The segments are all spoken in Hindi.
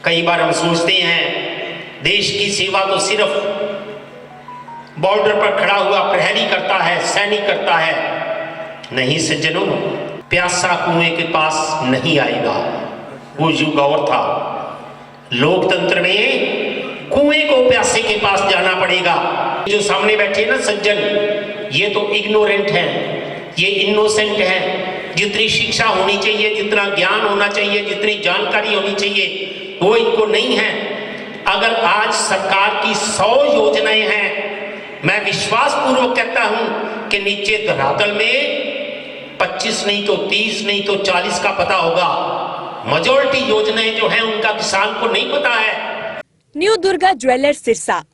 कई बार हम सोचते हैं देश की सेवा तो सिर्फ बॉर्डर पर खड़ा हुआ प्रहरी करता है, सैनिक करता है। नहीं सज्जनों, प्यासा कुएं के पास नहीं आएगा, वो युग और था। लोकतंत्र में कुएं को प्यासे के पास जाना पड़ेगा। जो सामने बैठे ना सज्जन, ये तो इग्नोरेंट हैं, ये इनोसेंट हैं। जितनी शिक्षा होनी चाहिए, जितना ज्ञान होना चाहिए, जितनी जानकारी होनी चाहिए, वो इनको नहीं है। अगर आज सरकार की 100 योजनाएं हैं, मैं विश्वास पूर्वक कहता हूं कि नीचे धरातल में 25 नहीं तो 30 नहीं तो 40 का पता होगा। मेजॉरिटी योजनाएं जो हैं उनका किसान को नहीं पता है। न्यू दुर्गा ज्वेलर्स सिरसा,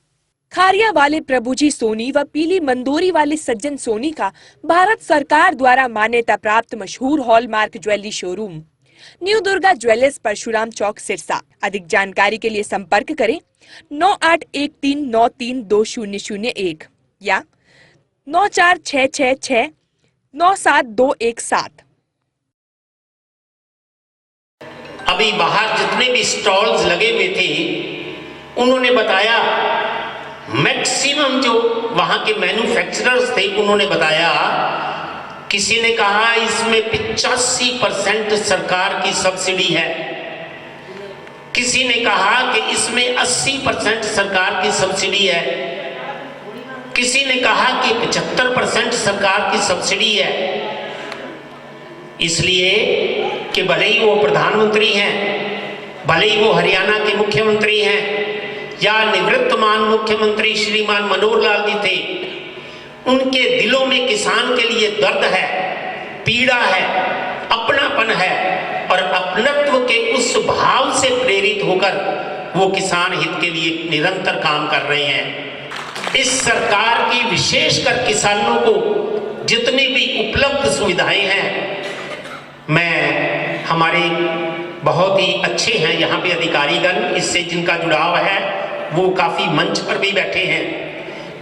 खारिया वाले प्रभुजी सोनी व पीली मंदोरी वाले सज्जन सोनी का भारत सरकार द्वारा मान्यता प्राप्त मशहूर hallmark jewellery showroom new Durga jewellers, Parshuram Chowk, Sirsa. अधिक जानकारी के लिए संपर्क करें 9813932001 या 9466697217। अभी बाहर जितने भी स्टॉल्स लगे हुए थे, उन्होंने बताया, मैक्सिमम जो वहां के मैन्युफैक्चरर्स थे उन्होंने बताया, किसी ने कहा इसमें 85% सरकार की सब्सिडी है, किसी ने कहा कि इसमें 80% सरकार की सब्सिडी है, किसी ने कहा कि 75% सरकार की सब्सिडी है। इसलिए कि भले ही वो प्रधानमंत्री हैं, भले ही वो हरियाणा के मुख्यमंत्री हैं या निवृत्तमान मुख्यमंत्री श्रीमान मनोहर लाल जी थे, उनके दिलों में किसान के लिए दर्द है, पीड़ा है, अपनापन है और अपनत्व के उस भाव से प्रेरित होकर वो किसान हित के लिए निरंतर काम कर रहे हैं। इस सरकार की विशेषकर किसानों को जितनी भी उपलब्ध सुविधाएं हैं, मैं हमारे बहुत ही अच्छे हैं यहाँ पे अधिकारीगण, इससे जिनका जुड़ाव है वो काफी मंच पर भी बैठे हैं।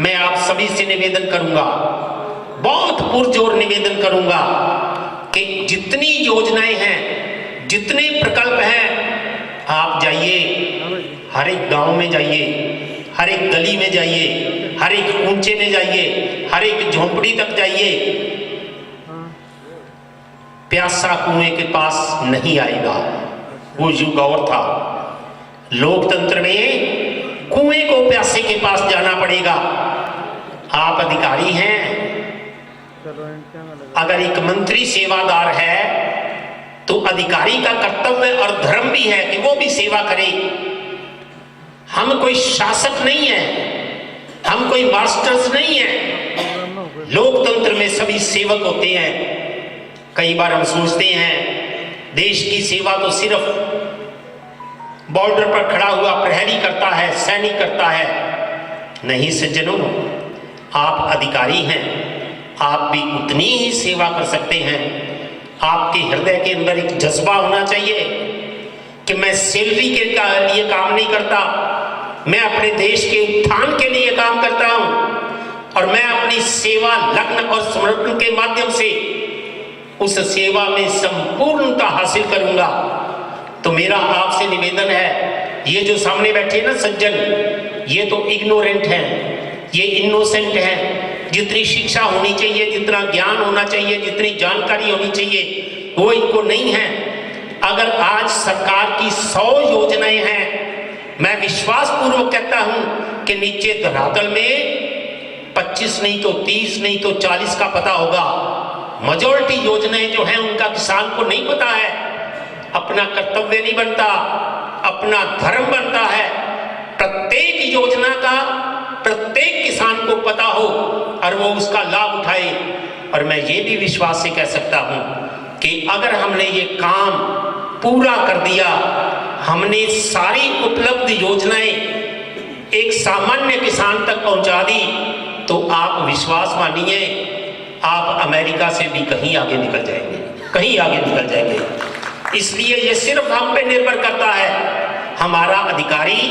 मैं आप सभी से निवेदन करूंगा, बहुत पुरजोर निवेदन करूंगा कि जितनी योजनाएं हैं, जितने प्रकल्प हैं, आप जाइए, हर एक गांव में जाइए, हर एक गली में जाइए, हर एक ऊंचे में जाइए, हर एक झोंपड़ी तक जाइए। प्यासा कुएं के पास नहीं आएगा, वो युग और था। लोकतंत्र में कुएं को प्यासे के पास जाना पड़ेगा। आप अधिकारी हैं, अगर एक मंत्री सेवादार है तो अधिकारी का कर्तव्य और धर्म भी है कि वो भी सेवा करे। हम कोई शासक नहीं है, हम कोई मास्टर्स नहीं है। लोकतंत्र में सभी सेवक होते हैं। कई बार हम सोचते हैं देश की सेवा तो सिर्फ बॉर्डर पर खड़ा हुआ प्रहरी करता है, सैनिक करता है। नहीं सज्जनों, आप अधिकारी हैं, आप भी उतनी ही सेवा कर सकते हैं। आपके हृदय के अंदर एक जज्बा होना चाहिए कि मैं सैलरी के लिए काम नहीं करता, मैं अपने देश के उत्थान के लिए काम करता हूं और मैं अपनी सेवा लग्न और समर्पण के माध्यम से उस सेवा में संपूर्णता हासिल करूंगा। तो मेरा आपसे निवेदन है, ये जो सामने बैठे ना सज्जन, ये तो इग्नोरेंट हैं, ये इनोसेंट हैं। जितनी शिक्षा होनी चाहिए, जितना ज्ञान होना चाहिए, जितनी जानकारी होनी चाहिए, वो इनको नहीं है। अगर आज सरकार की 100 योजनाएं हैं, मैं विश्वास पूर्वक कहता हूं कि नीचे धरातल में 25 नहीं तो 30 नहीं तो 40 का पता होगा। मेजॉरिटी योजनाएं जो हैं उनका किसान को नहीं पता है। अपना कर्तव्य नहीं बनता, अपना धर्म बनता है। प्रत्येक योजना का प्रत्येक किसान को पता हो और वो उसका लाभ उठाए। और मैं ये भी विश्वास से कह सकता हूं कि अगर हमने ये काम पूरा कर दिया, हमने सारी उपलब्ध योजनाएं एक सामान्य किसान तक पहुंचा दी, तो आप विश्वास मानिए, आप अमेरिका से भी कहीं आगे निकल जाएंगे, कहीं आगे निकल जाएंगे। इसलिए ये सिर्फ हम पे निर्भर करता है। हमारा अधिकारी,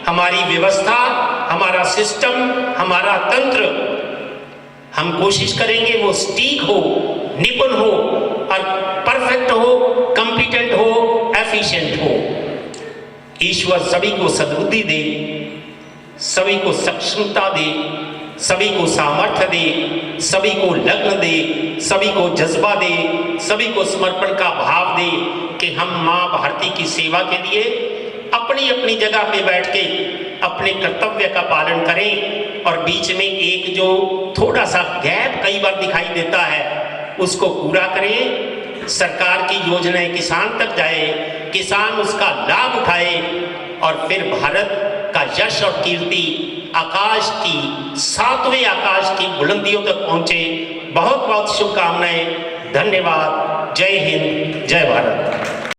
हमारी व्यवस्था, हमारा सिस्टम, हमारा तंत्र, हम कोशिश करेंगे वो सटीक हो, निपुण हो और परफेक्ट हो, कॉम्पिटेंट हो, एफिशिएंट हो। ईश्वर सभी को सद्बुद्धि दे, सभी को सक्षमता दे, सभी को सामर्थ्य दे, सभी को लग्न दे, सभी को जज्बा दे, सभी को समर्पण का भाव दे कि हम माँ भारती की सेवा के लिए अपनी अपनी जगह पे बैठ के अपने कर्तव्य का पालन करें और बीच में एक जो थोड़ा सा गैप कई बार दिखाई देता है उसको पूरा करें। सरकार की योजनाएं किसान तक जाए, किसान उसका लाभ उठाए और फिर भारत का यश और कीर्ति आकाश की 7वें आकाश की बुलंदियों तक पहुंचे। बहुत बहुत शुभकामनाएं। धन्यवाद। जय हिंद, जय भारत।